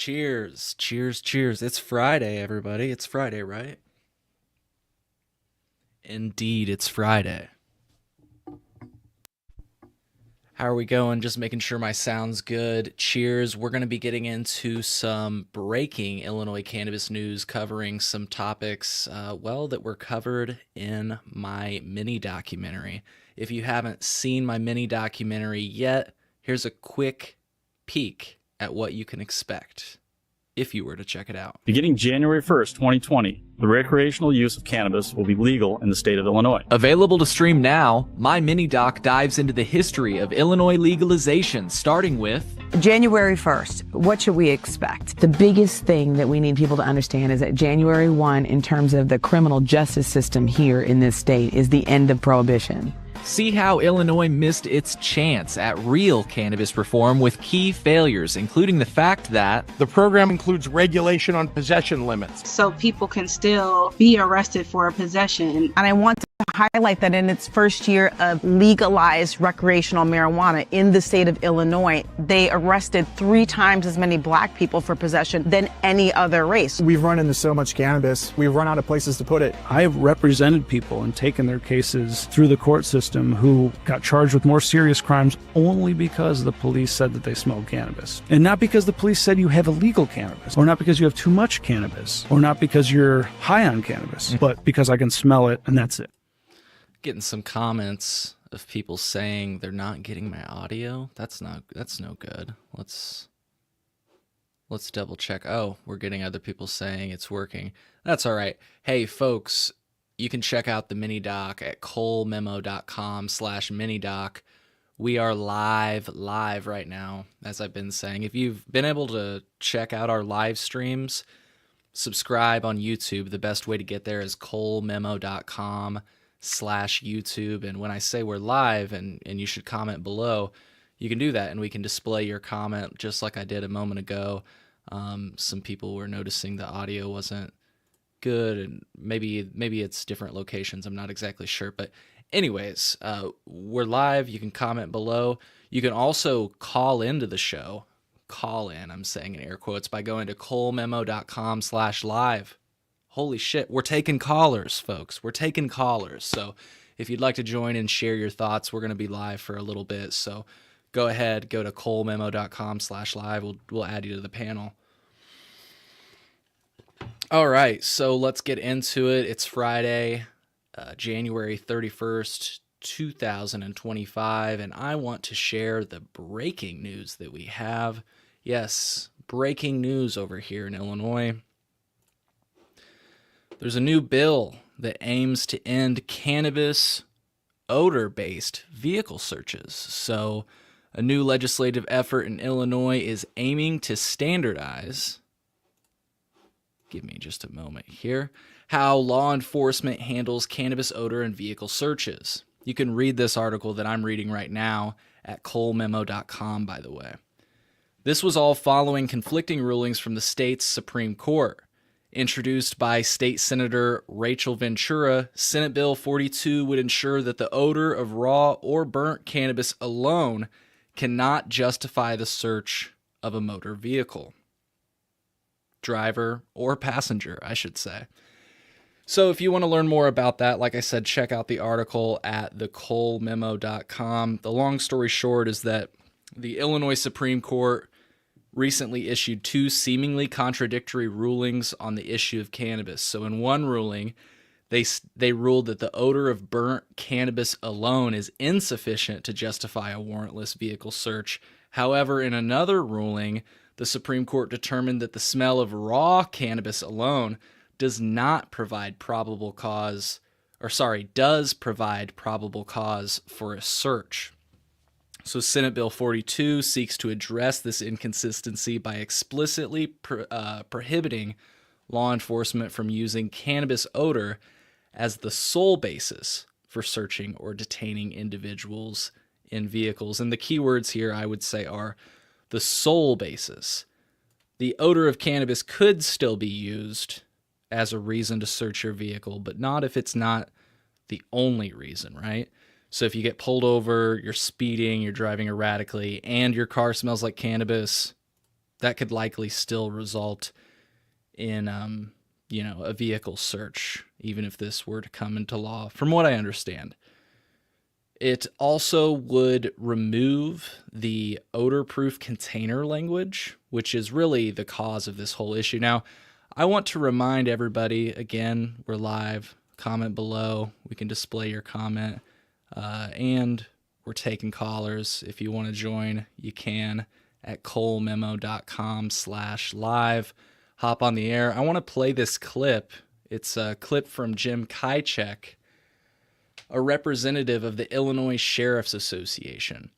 Cheers, cheers, cheers. It's Friday, everybody. It's Friday, right? Indeed, it's Friday. How are we going? Just making sure my sound's good. Cheers. We're going to be getting into some breaking Illinois cannabis news, covering some topics, that were covered in my mini documentary. If you haven't seen my mini documentary yet, here's a quick peek at what you can expect if you were to check it out. Beginning January 1st, 2020, the recreational use of cannabis will be legal in the state of Illinois. Available to stream now, my mini-doc dives into the history of Illinois legalization, starting with January 1st, what should we expect? The biggest thing that we need people to understand is that January 1, in terms of the criminal justice system here in this state, is the end of prohibition. See how Illinois missed its chance at real cannabis reform with key failures, including the fact that the program includes regulation on possession limits. So people can still be arrested for a possession. And I want to highlight that in its first year of legalized recreational marijuana in the state of Illinois, they arrested 3 times as many black people for possession than any other race. We've run into so much cannabis, we've run out of places to put it. I have represented people and taken their cases through the court system who got charged with more serious crimes only because the police said that they smelled cannabis. And not because the police said you have illegal cannabis, or not because you have too much cannabis, or not because you're high on cannabis, but because I can smell it and that's it. Getting some comments of people saying they're not getting my audio. That's no good. Let's double check. Oh, we're getting other people saying it's working. That's all right. Hey folks, you can check out the mini doc at colememo.com/minidoc. We are live right now, as I've been saying. If you've been able to check out our live streams, subscribe on YouTube. The best way to get there is colememo.com/YouTube. And when I say we're live and you should comment below, you can do that and we can display your comment just like I did a moment ago. Some people were noticing the audio wasn't good, and maybe it's different locations. I'm not exactly sure, but anyways, we're live. You can comment below. You can also call into the show. Call in, I'm saying in air quotes, by going to colememo.com/live. Holy shit, we're taking callers, folks. We're taking callers. So if you'd like to join and share your thoughts, we're going to be live for a little bit. So go ahead, go to colememo.com/live. We'll add you to the panel. All right, so let's get into it. It's Friday, January 31st, 2025, and I want to share the breaking news that we have. Yes, breaking news over here in Illinois. There's a new bill that aims to end cannabis odor-based vehicle searches. So a new legislative effort in Illinois is aiming to standardize, give me just a moment here, how law enforcement handles cannabis odor and vehicle searches. You can read this article that I'm reading right now at colememo.com, by the way. This was all following conflicting rulings from the state's Supreme Court. Introduced by State Senator Rachel Ventura, Senate Bill 42 would ensure that the odor of raw or burnt cannabis alone cannot justify the search of a motor vehicle. Driver or passenger, I should say. So if you want to learn more about that, like I said, check out the article at thecolememo.com. The long story short is that the Illinois Supreme Court recently issued 2 seemingly contradictory rulings on the issue of cannabis. So in one ruling, they ruled that the odor of burnt cannabis alone is insufficient to justify a warrantless vehicle search. However, in another ruling, the Supreme Court determined that the smell of raw cannabis alone does provide probable cause for a search. So Senate Bill 42 seeks to address this inconsistency by explicitly prohibiting law enforcement from using cannabis odor as the sole basis for searching or detaining individuals in vehicles. And the key words here, I would say, are the sole basis. The odor of cannabis could still be used as a reason to search your vehicle, but not if it's not the only reason, right? So if you get pulled over, you're speeding, you're driving erratically, and your car smells like cannabis, that could likely still result in, a vehicle search, even if this were to come into law, from what I understand. It also would remove the odor-proof container language, which is really the cause of this whole issue. Now, I want to remind everybody, again, we're live. Comment below. We can display your comment. And we're taking callers. If you want to join, you can at colememo.com/live. Hop on the air. I want to play this clip. It's a clip from Jim Kychek, a representative of the Illinois Sheriff's Association.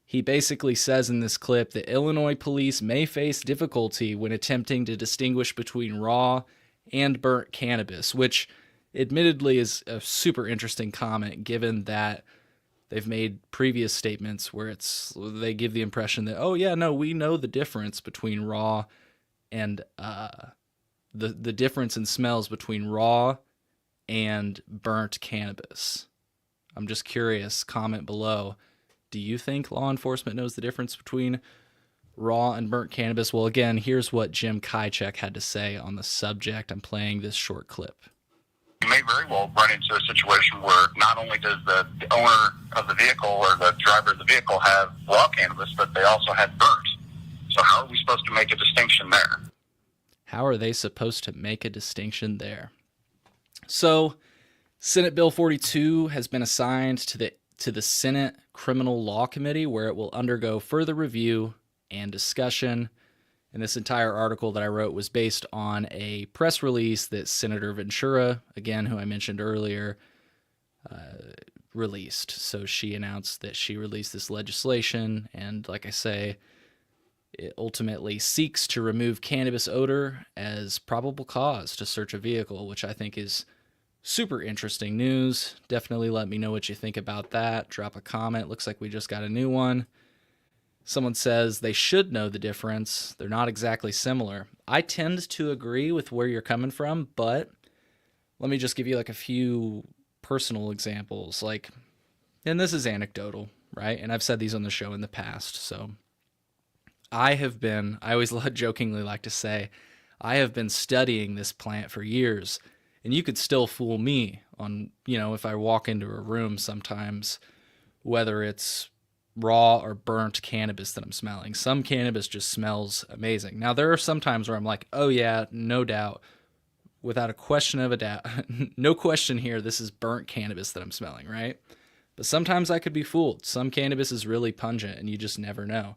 He basically says in this clip that Illinois police may face difficulty when attempting to distinguish between raw and burnt cannabis, which admittedly is a super interesting comment given that they've made previous statements where they give the impression that, oh yeah, no, we know the difference between raw and the difference in smells between raw and burnt cannabis. I'm just curious, comment below. Do you think law enforcement knows the difference between raw and burnt cannabis? Well, again, here's what Jim Kychek had to say on the subject. I'm playing this short clip. You may very well run into a situation where not only does the owner of the vehicle or the driver of the vehicle have raw cannabis, but they also have burnt. So how are we supposed to make a distinction there? How are they supposed to make a distinction there? So, Senate Bill 42 has been assigned to the Senate Criminal Law Committee, where it will undergo further review and discussion. And this entire article that I wrote was based on a press release that Senator Ventura, again, who I mentioned earlier, released. So she announced that she released this legislation, and like I say, it ultimately seeks to remove cannabis odor as probable cause to search a vehicle, which I think is super interesting news. Definitely let me know what you think about that. Drop a comment. Looks like we just got a new one. Someone says they should know the difference. They're not exactly similar. I tend to agree with where you're coming from, but let me just give you like a few personal examples. And this is anecdotal, right? And I've said these on the show in the past. So I always jokingly like to say, I have been studying this plant for years, and you could still fool me on, if I walk into a room sometimes, whether it's raw or burnt cannabis that I'm smelling. Some cannabis just smells amazing. Now, there are some times where I'm like, oh yeah, no doubt, without a question of a doubt, no question here, this is burnt cannabis that I'm smelling, right? But sometimes I could be fooled. Some cannabis is really pungent, and you just never know.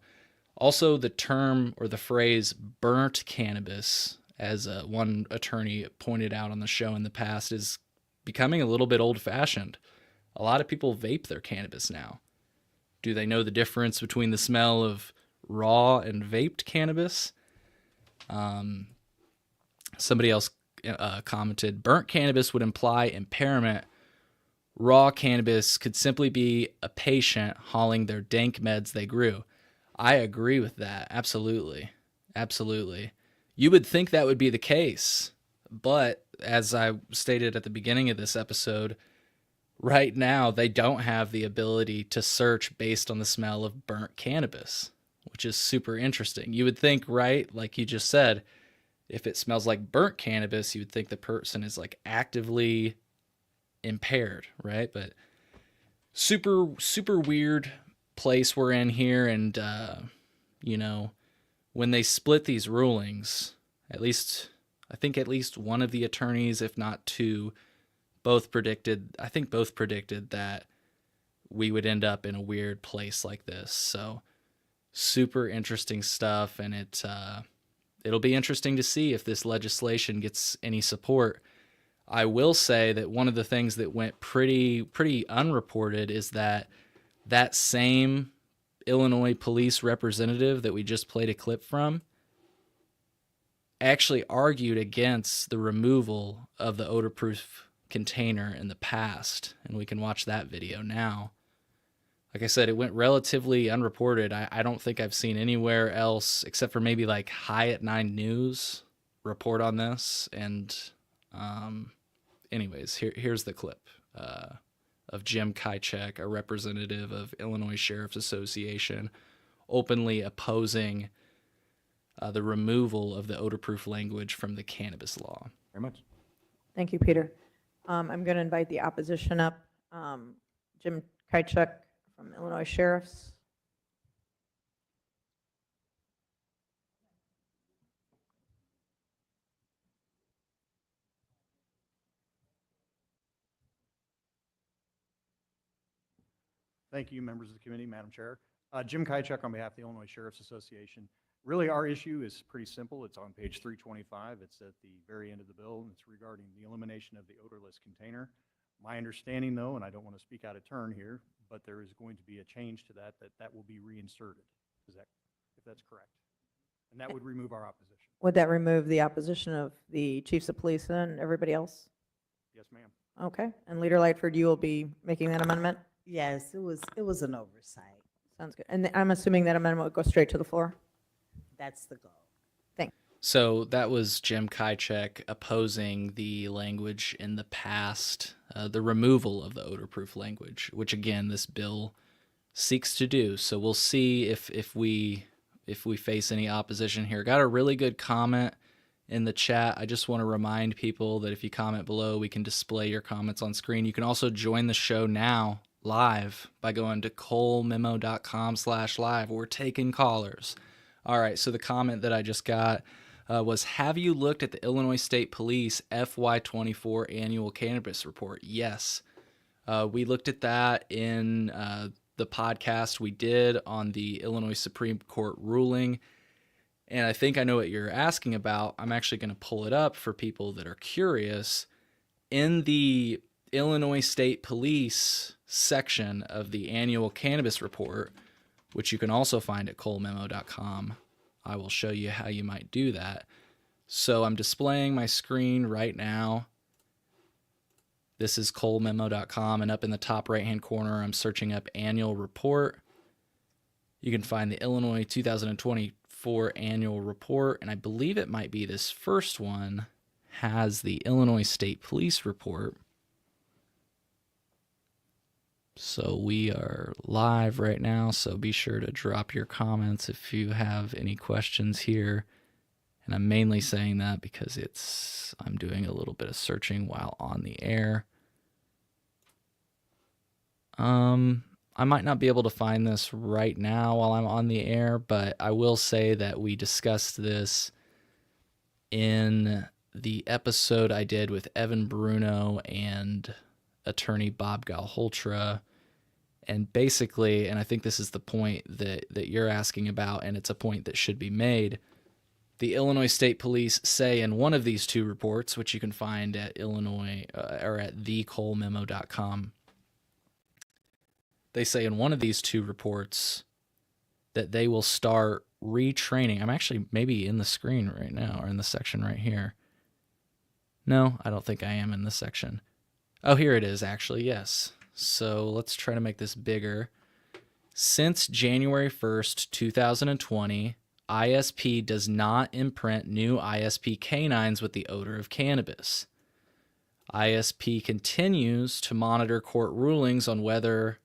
Also, the term or the phrase burnt cannabis, as one attorney pointed out on the show in the past, is becoming a little bit old-fashioned. A lot of people vape their cannabis now. Do they know the difference between the smell of raw and vaped cannabis? Somebody else commented, burnt cannabis would imply impairment. Raw cannabis could simply be a patient hauling their dank meds they grew. I agree with that. Absolutely. Absolutely. You would think that would be the case, but as I stated at the beginning of this episode, right now they don't have the ability to search based on the smell of burnt cannabis, which is super interesting. You would think, right, like you just said, if it smells like burnt cannabis, you would think the person is like actively impaired, right? But super, super weird place we're in here. And, when they split these rulings, I think at least one of the attorneys, if not two, both predicted that we would end up in a weird place like this. So super interesting stuff. And it'll be interesting to see if this legislation gets any support. I will say that one of the things that went pretty unreported is that same Illinois police representative that we just played a clip from actually argued against the removal of the odor-proof container in the past, and we can watch that video now. Like I said, it went relatively unreported. I don't think I've seen anywhere else, except for maybe like High at 9 News, report on this. And anyways, here's the clip of Jim Kychek, a representative of Illinois Sheriff's Association, openly opposing the removal of the odor-proof language from the cannabis law. Very much. Thank you, Peter. I'm going to invite the opposition up. Jim Kychuk from Illinois Sheriffs. Thank you, members of the committee, Madam Chair. Jim Kychuk on behalf of the Illinois Sheriff's Association. Really, our issue is pretty simple. It's on page 325. It's at the very end of the bill, and it's regarding the elimination of the odorless container. My understanding, though, and I don't want to speak out of turn here, but there is going to be a change to that will be reinserted. Is that, if that's correct? And that would remove our opposition. Would that remove the opposition of the chiefs of police and everybody else? Yes, ma'am. Okay. And Leader Lightford, you will be making that amendment? Yes, it was an oversight. Sounds good. And I'm assuming that amendment would go straight to the floor? That's the goal. Thanks. So that was Jim Kychuk opposing the language in the past, the removal of the odor-proof language, which again this bill seeks to do. So we'll see if we face any opposition here. Got a really good comment in the chat. I just want to remind people that if you comment below, we can display your comments on screen. You can also join the show now live by going to colememo.com/live. We're taking callers. All right, so the comment that I just got was, have you looked at the Illinois State Police FY24 annual cannabis report? Yes. We looked at that in the podcast we did on the Illinois Supreme Court ruling, and I think I know what you're asking about. I'm actually going to pull it up for people that are curious. In the Illinois State Police section of the annual cannabis report, which you can also find at colememo.com. I will show you how you might do that. So I'm displaying my screen right now. This is colememo.com, and up in the top right-hand corner, I'm searching up annual report. You can find the Illinois 2024 annual report, and I believe it might be this first one has the Illinois State Police report. So we are live right now, so be sure to drop your comments if you have any questions here. And I'm mainly saying that because I'm doing a little bit of searching while on the air. I might not be able to find this right now while I'm on the air, but I will say that we discussed this in the episode I did with Evan Bruno and attorney Bob Galholtra. And basically, and I think this is the point that you're asking about, and it's a point that should be made, the Illinois State Police say in one of these two reports, which you can find at Illinois or at thecolememo.com, they say in one of these two reports that they will start retraining. I'm actually maybe in the screen right now, or in the section right here. No, I don't think I am in this section. Oh, here it is, actually, yes. So let's try to make this bigger. Since January 1st, 2020, ISP does not imprint new ISP canines with the odor of cannabis. ISP continues to monitor court rulings on whether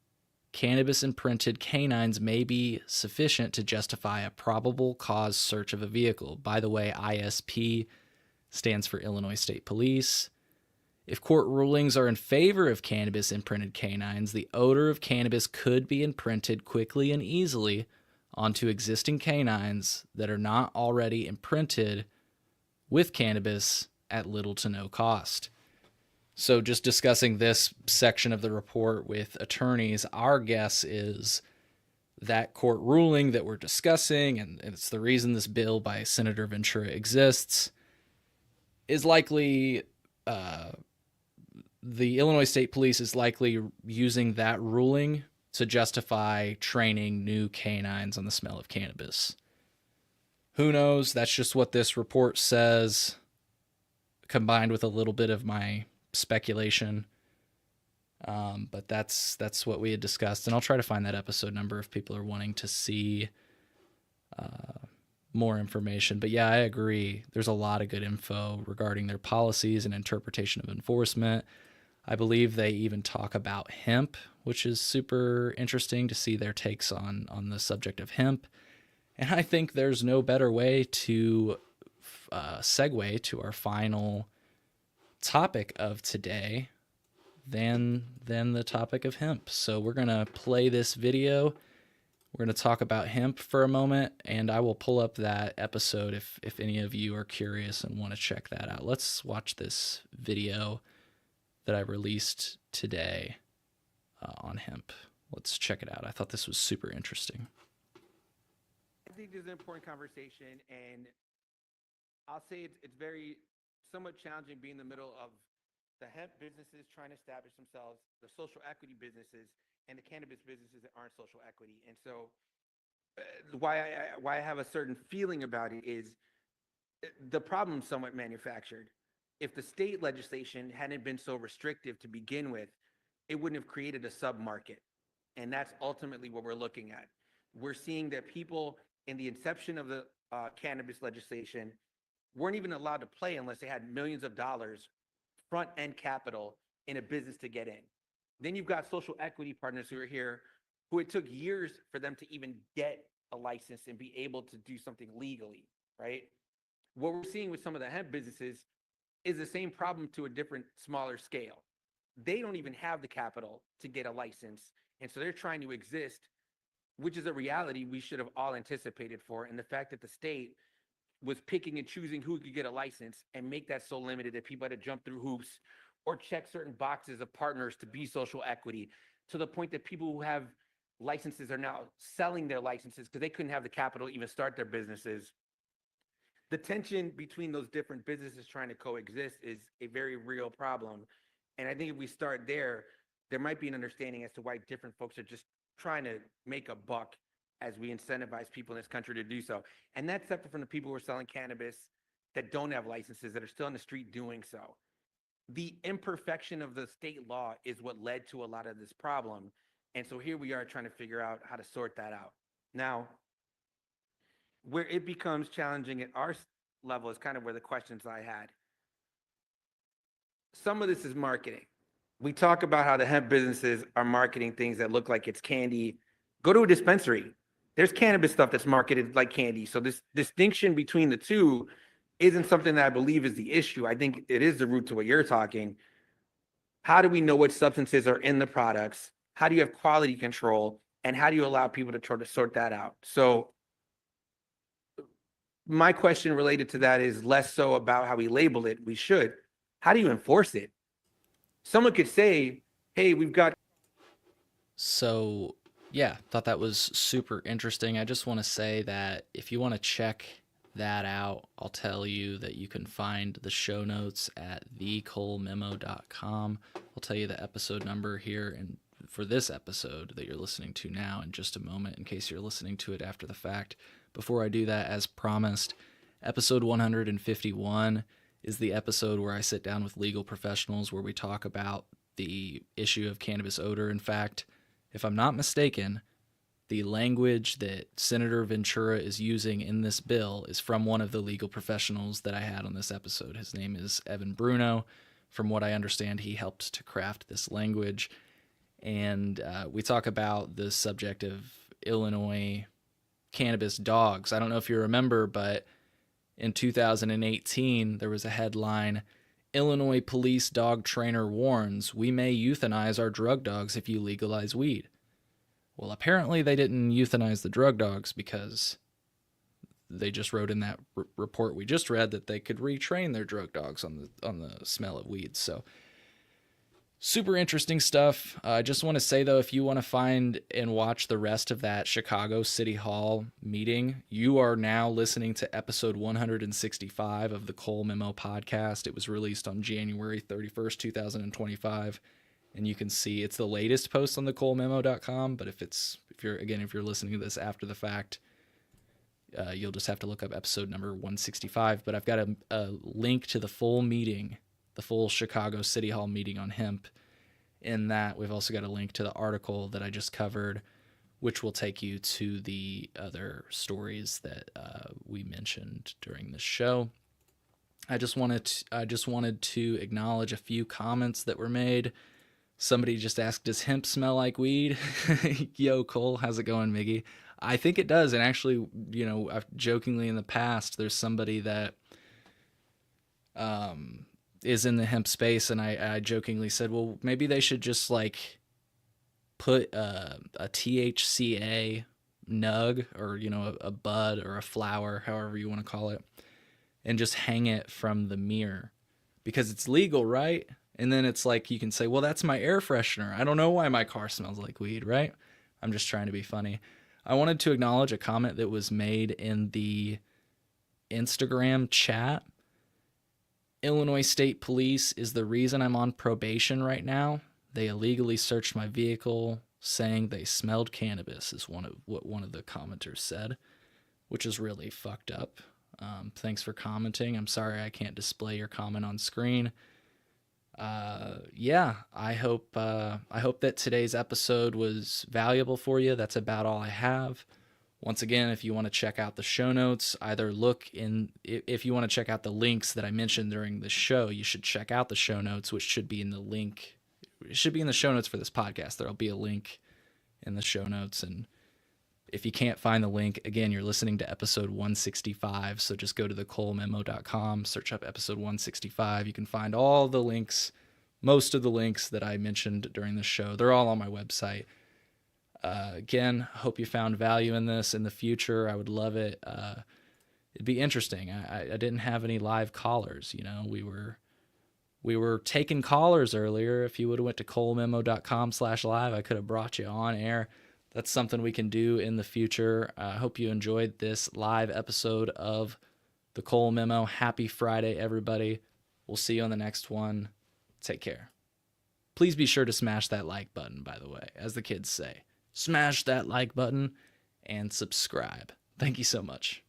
cannabis-imprinted canines may be sufficient to justify a probable cause search of a vehicle. By the way, ISP stands for Illinois State Police. If court rulings are in favor of cannabis-imprinted canines, the odor of cannabis could be imprinted quickly and easily onto existing canines that are not already imprinted with cannabis at little to no cost. So just discussing this section of the report with attorneys, our guess is that court ruling that we're discussing, and it's the reason this bill by Senator Ventura exists, is likely the Illinois State Police is likely using that ruling to justify training new canines on the smell of cannabis. Who knows? That's just what this report says, combined with a little bit of my speculation. But that's what we had discussed, and I'll try to find that episode number if people are wanting to see more information. But yeah, I agree. There's a lot of good info regarding their policies and interpretation of enforcement. I believe they even talk about hemp, which is super interesting to see their takes on the subject of hemp. And I think there's no better way to segue to our final topic of today than the topic of hemp. So we're going to play this video. We're going to talk about hemp for a moment, and I will pull up that episode if any of you are curious and want to check that out. Let's watch this video that I released today on hemp. Let's check it out. I thought this was super interesting. I think this is an important conversation, and I'll say it's very somewhat challenging being in the middle of the hemp businesses trying to establish themselves, the social equity businesses, and the cannabis businesses that aren't social equity. And so why I have a certain feeling about it is the problem's somewhat manufactured. If the state legislation hadn't been so restrictive to begin with, it wouldn't have created a sub-market. And that's ultimately what we're looking at. We're seeing that people in the inception of the cannabis legislation weren't even allowed to play unless they had millions of dollars front-end capital in a business to get in. Then you've got social equity partners who are here, who it took years for them to even get a license and be able to do something legally, right? What we're seeing with some of the hemp businesses is the same problem to a different, smaller scale. They don't even have the capital to get a license, and so they're trying to exist, which is a reality we should have all anticipated for. And the fact that the state was picking and choosing who could get a license and make that so limited that people had to jump through hoops or check certain boxes of partners to be social equity, to the point that people who have licenses are now selling their licenses because they couldn't have the capital to even start their businesses. The tension between those different businesses trying to coexist is a very real problem. And I think if we start there, there might be an understanding as to why different folks are just trying to make a buck as we incentivize people in this country to do so. And that's separate from the people who are selling cannabis that don't have licenses, that are still on the street doing so. The imperfection of the state law is what led to a lot of this problem. And so here we are trying to figure out how to sort that out. Now, where it becomes challenging at our level is kind of where the questions I had. Some of this is marketing. We talk about how the hemp businesses are marketing things that look like it's candy. Go to a dispensary. There's cannabis stuff that's marketed like candy. So this distinction between the two isn't something that I believe is the issue. I think it is the root to what you're talking. How do we know what substances are in the products? How do you have quality control? And how do you allow people to try to sort that out? So my question related to that is less so about how we label it. We should. How do you enforce it? Someone could say, hey, we've got. So, yeah, thought that was super interesting. I just want to say that if you want to check that out, I'll tell you that you can find the show notes at thecolememo.com. I'll tell you the episode number here and for this episode that you're listening to now in just a moment, in case you're listening to it after the fact. Before I do that, as promised, episode 151 is the episode where I sit down with legal professionals where we talk about the issue of cannabis odor. In fact, if I'm not mistaken, the language that Senator Ventura is using in this bill is from one of the legal professionals that I had on this episode. His name is Evan Bruno. From what I understand, he helped to craft this language. And we talk about the subject of Illinois cannabis dogs. I don't know if you remember, but in 2018, there was a headline, Illinois police dog trainer warns, we may euthanize our drug dogs if you legalize weed. Well, apparently they didn't euthanize the drug dogs because they just wrote in that report we just read that they could retrain their drug dogs on the smell of weed. So super interesting stuff. I just want to say, though, if you want to find and watch the rest of that Chicago City Hall meeting, you are now listening to episode 165 of the Cole Memo podcast. It was released on January 31st, 2025. And you can see it's the latest post on thecolememo.com. But if you're listening to this after the fact, you'll just have to look up episode number 165. But I've got a link to the full meeting, the full Chicago City Hall meeting on hemp. In that, we've also got a link to the article that I just covered, which will take you to the other stories that we mentioned during the show. I just wanted to acknowledge a few comments that were made. Somebody just asked, does hemp smell like weed? Yo, Cole, how's it going, Miggy? I think it does. And actually, you know, I've jokingly in the past, there's somebody that is in the hemp space, and I jokingly said, well, maybe they should just like put a THCA nug, or, you know, a bud or a flower, however you want to call it, and just hang it from the mirror, because it's legal, right? And then it's like, you can say, well, that's my air freshener. I don't know why my car smells like weed, right? I'm just trying to be funny. I wanted to acknowledge a comment that was made in the Instagram chat. Illinois State Police is the reason I'm on probation right now. They illegally searched my vehicle, saying they smelled cannabis, is what one of the commenters said, which is really fucked up. Thanks for commenting. I'm sorry I can't display your comment on screen. Yeah, I hope that today's episode was valuable for you. That's about all I have. Once again, if you want to check out the show notes, if you want to check out the links that I mentioned during the show, you should check out the show notes, which should be in the link. It should be in the show notes for this podcast. There'll be a link in the show notes. And if you can't find the link, again, you're listening to episode 165. So just go to thecolememo.com, search up episode 165. You can find all the links, most of the links that I mentioned during the show. They're all on my website. Again, hope you found value in this. In the future, I would love it. It'd be interesting. I didn't have any live callers. You know, we were taking callers earlier. If you would have went to colememo.com/live, I could have brought you on air. That's something we can do in the future. I hope you enjoyed this live episode of the Cole Memo. Happy Friday, everybody. We'll see you on the next one. Take care. Please be sure to smash that like button, by the way, as the kids say. Smash that like button and subscribe. Thank you so much.